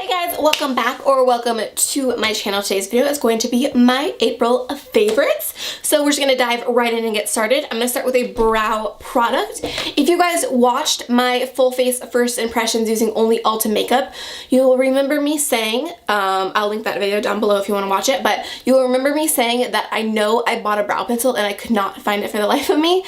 Hey guys, welcome back or welcome to my channel. Today's video is going to be my April favorites. So we're just going to dive right in and get started. I'm going to start with a brow product. If you guys watched my full face first impressions using only Ulta makeup, you'll remember me saying, I'll link that video down below if you want to watch it, but you'll remember me saying that I know I bought a brow pencil and I could not find it for the life of me.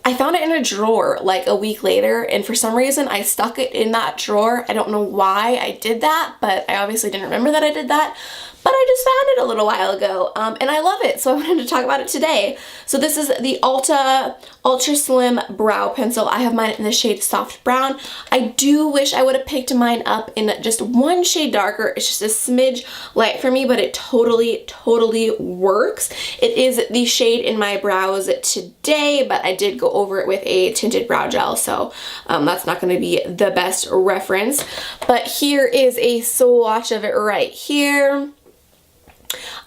I found it in a drawer like a week later, and for some reason I stuck it in that drawer. I don't know why I did that, but I obviously didn't remember that I did that. But I just found it a little while ago, and I love it, so I wanted to talk about it today. So this is the Ulta Ultra Slim Brow Pencil. I have mine in the shade Soft Brown. I do wish I would have picked mine up in just one shade darker. It's just a smidge light for me, but it totally works. It is the shade in my brows today, but I did go over it with a tinted brow gel, so that's not going to be the best reference. But here is a swatch of it right here.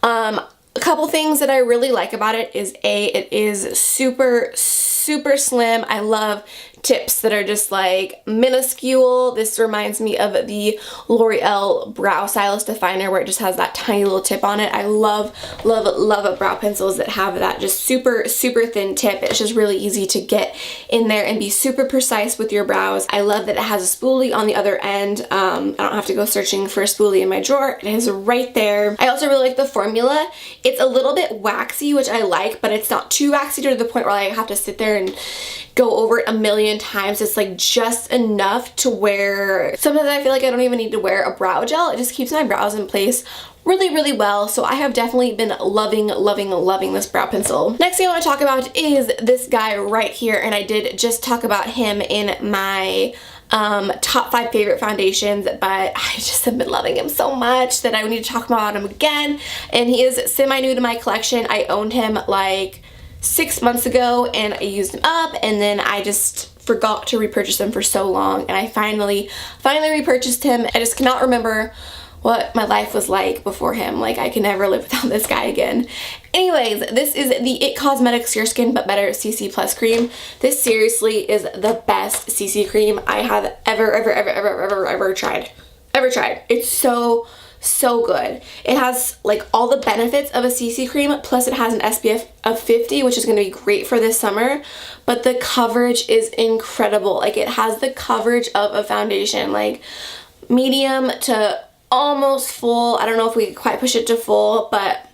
A couple things that I really like about it is it is super slim. I love tips that are just like minuscule. This reminds me of the L'Oreal Brow Stylist Definer where it just has that tiny little tip on it. I love brow pencils that have that just super thin tip. It's just really easy to get in there and be super precise with your brows. I love that it has a spoolie on the other end. I don't have to go searching for a spoolie in my drawer. It is right there. I also really like the formula. It's a little bit waxy, which I like, but it's not too waxy to the point where I have to sit there and go over it a million times. It's like just enough to where sometimes I feel like I don't even need to wear a brow gel. It just keeps my brows in place really well. So I have definitely been loving this brow pencil. Next thing I want to talk about is this guy right here, and I did just talk about him in my top 5 favorite foundations, but I just have been loving him so much that I need to talk about him again. And he is semi-new to my collection. I owned him like 6 months ago and I used him up, and then I just forgot to repurchase him for so long, and I finally repurchased him. I just cannot remember what my life was like before him. Like, I can never live without this guy again. Anyways, this is the It Cosmetics Your Skin But Better CC Plus cream. This seriously is the best CC cream I have ever tried. It's so good. It has like all the benefits of a CC cream, plus it has an SPF of 50, which is going to be great for this summer, but the coverage is incredible. Like, it has the coverage of a foundation, like medium to almost full. I don't know if we could quite push it to full, but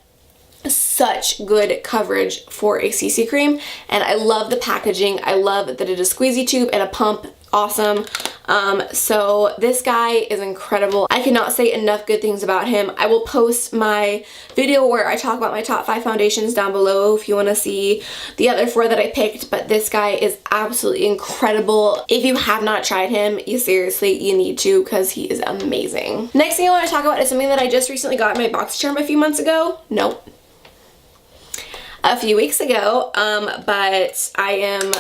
such good coverage for a CC cream. And I love the packaging. I love that it is a squeezy tube and a pump. Awesome. So this guy is incredible. I cannot say enough good things about him. I will post my video where I talk about my top 5 foundations down below if you want to see the other 4 that I picked, but this guy is absolutely incredible. If you have not tried him, you need to, because he is amazing. Next thing I want to talk about is something that I just recently got in my BoxyCharm a few months ago. Nope. A few weeks ago, but I am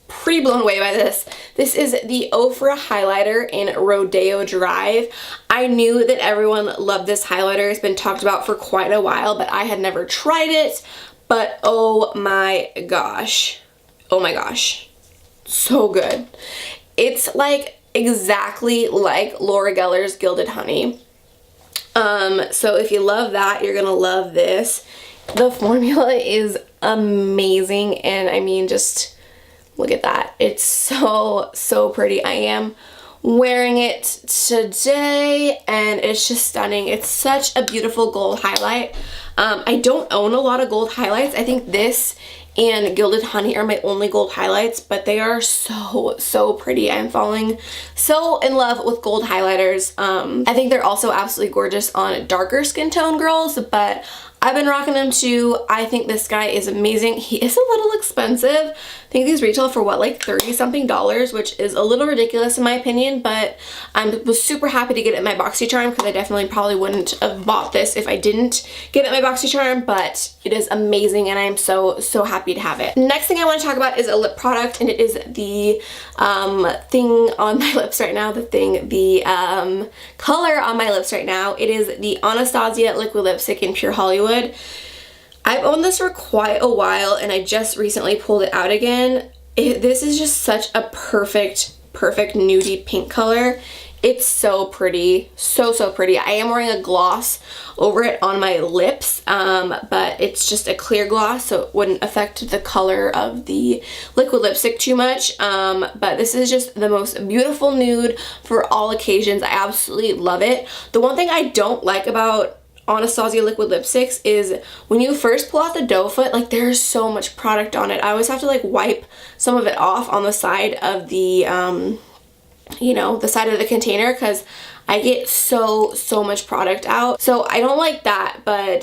pretty blown away by this. This is the fora highlighter in Rodeo Drive. I knew that everyone loved this highlighter. It's been talked about for quite a while, but I had never tried it. But oh my gosh, so good. It's like exactly like Laura Geller's Gilded Honey. So if you love that, you're gonna love this. The formula is amazing, and I mean, just look at that. It's so pretty. I am wearing it today and it's just stunning. It's such a beautiful gold highlight. I don't own a lot of gold highlights. I think this and Gilded Honey are my only gold highlights, but they are so pretty. I'm falling so in love with gold highlighters. I think they're also absolutely gorgeous on darker skin tone girls, but I've been rocking them too. I think this guy is amazing. He is a little expensive. I think these retail for what, like $30-something, which is a little ridiculous in my opinion, but I was super happy to get it in my BoxyCharm, because I definitely probably wouldn't have bought this if I didn't get it in my BoxyCharm, but it is amazing and I'm so happy to have it. Next thing I want to talk about is a lip product, and it is the thing on my lips right now, the color on my lips right now. It is the Anastastasia Liquid Lipstick in Pure Hollywood. I've owned this for quite a while and I just recently pulled it out again. This is just such a perfect nudie pink color. It's so pretty, so pretty. I am wearing a gloss over it on my lips, but it's just a clear gloss, so it wouldn't affect the color of the liquid lipstick too much. But this is just the most beautiful nude for all occasions. I absolutely love it. The one thing I don't like about Anastasia liquid lipsticks is when you first pull out the doe foot, like there's so much product on it. I always have to like wipe some of it off on the side of the you know, the side of the container, because I get so much product out. So I don't like that, but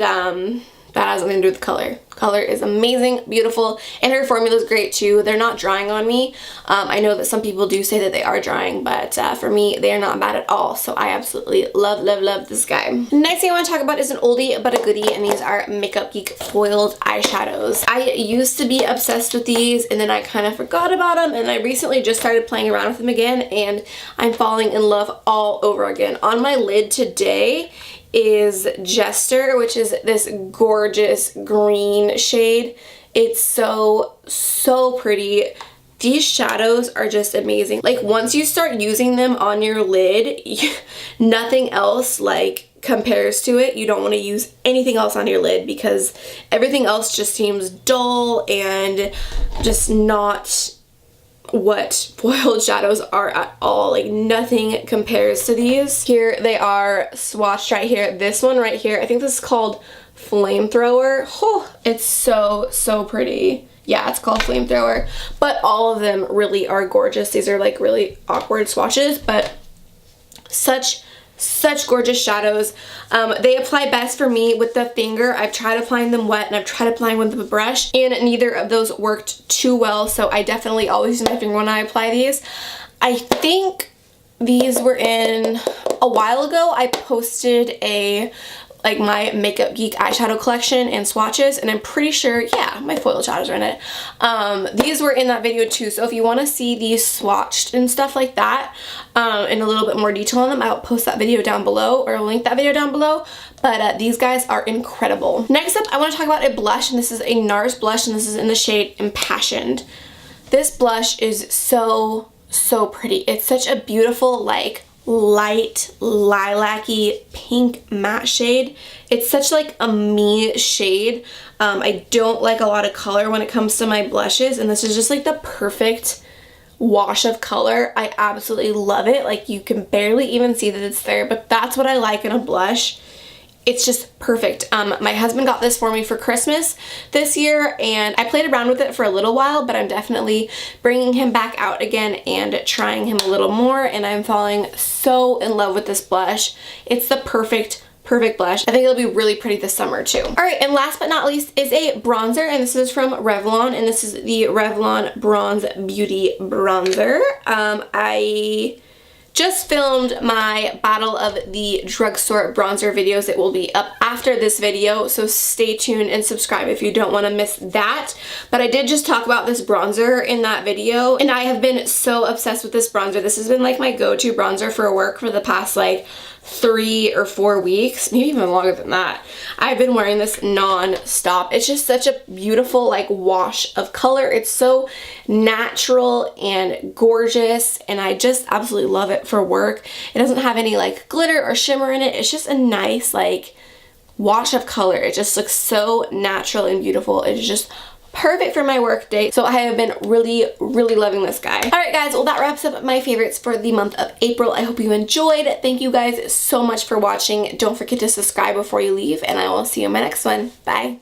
that has nothing to do with the color. Color is amazing, beautiful, and her formula is great too. They're not drying on me. I know that some people do say that they are drying, but for me, they are not bad at all. So I absolutely love this guy. Next thing I want to talk about is an oldie but a goodie, and these are makeupgeek foiled eyeshadows. I used to be obsessed with these, and then I kind of forgot about them, and I recently just started playing around with them again, and I'm falling in love all over again. On my lid today is Jester, which is this gorgeous green shade. It's so pretty. These shadows are just amazing. Like once you start using them on your lid, nothing else like compares to it. You don't want to use anything else on your lid because everything else just seems dull and just not what foiled shadows are at all. Like nothing compares to these. Here they are swatched right here. This one right here, I think this is called Flamethrower. Oh, it's so pretty. Yeah, it's called Flamethrower, but all of them really are gorgeous. These are like really awkward swatches, but such gorgeous shadows. They apply best for me with the finger. I've tried applying them wet and I've tried applying with a brush, and neither of those worked too well, so I definitely always use my finger when I apply these. I think these were in a while ago. I posted like my makeupgeek eyeshadow collection and swatches, and I'm pretty sure, yeah, my foiled shadows are in it. These were in that video too, so if you want to see these swatched and stuff like that in a little bit more detail on them, I'll post that video down below or link that video down below. But these guys are incredible. Next up, I want to talk about a blush, and this is a NARS blush, and this is in the shade Impassioned. This blush is so pretty. It's such a beautiful, like, light lilac-y pink matte shade. It's such like a me shade. I don't like a lot of color when it comes to my blushes, and this is just like the perfect wash of color. I absolutely love it. Like you can barely even see that it's there, but that's what I like in a blush. It's just perfect. My husband got this for me for Christmas this year, and I played around with it for a little while, but I'm definitely bringing him back out again and trying him a little more, and I'm falling so in love with this blush. It's the perfect blush. I think it'll be really pretty this summer too. All right, and last but not least is a bronzer, and this is from Revlon, and this is the Revlon Bronze Beauty Bronzer. I just filmed my Battle of the Drugstore bronzer videos. It will be up after this video, so stay tuned and subscribe if you don't want to miss that. But I did just talk about this bronzer in that video, and I have been so obsessed with this bronzer. This has been like my go-to bronzer for work for the past like 3 or 4 weeks, maybe even longer than that. I've been wearing this non-stop. It's just such a beautiful like wash of color. It's so natural and gorgeous, and I just absolutely love it for work. It doesn't have any like glitter or shimmer in it. It's just a nice like wash of color. It just looks so natural and beautiful. It's just perfect for my work day. So I have been really loving this guy. All right guys, well that wraps up my favorites for the month of April. I hope you enjoyed. Thank you guys so much for watching. Don't forget to subscribe before you leave, and I will see you in my next one. Bye.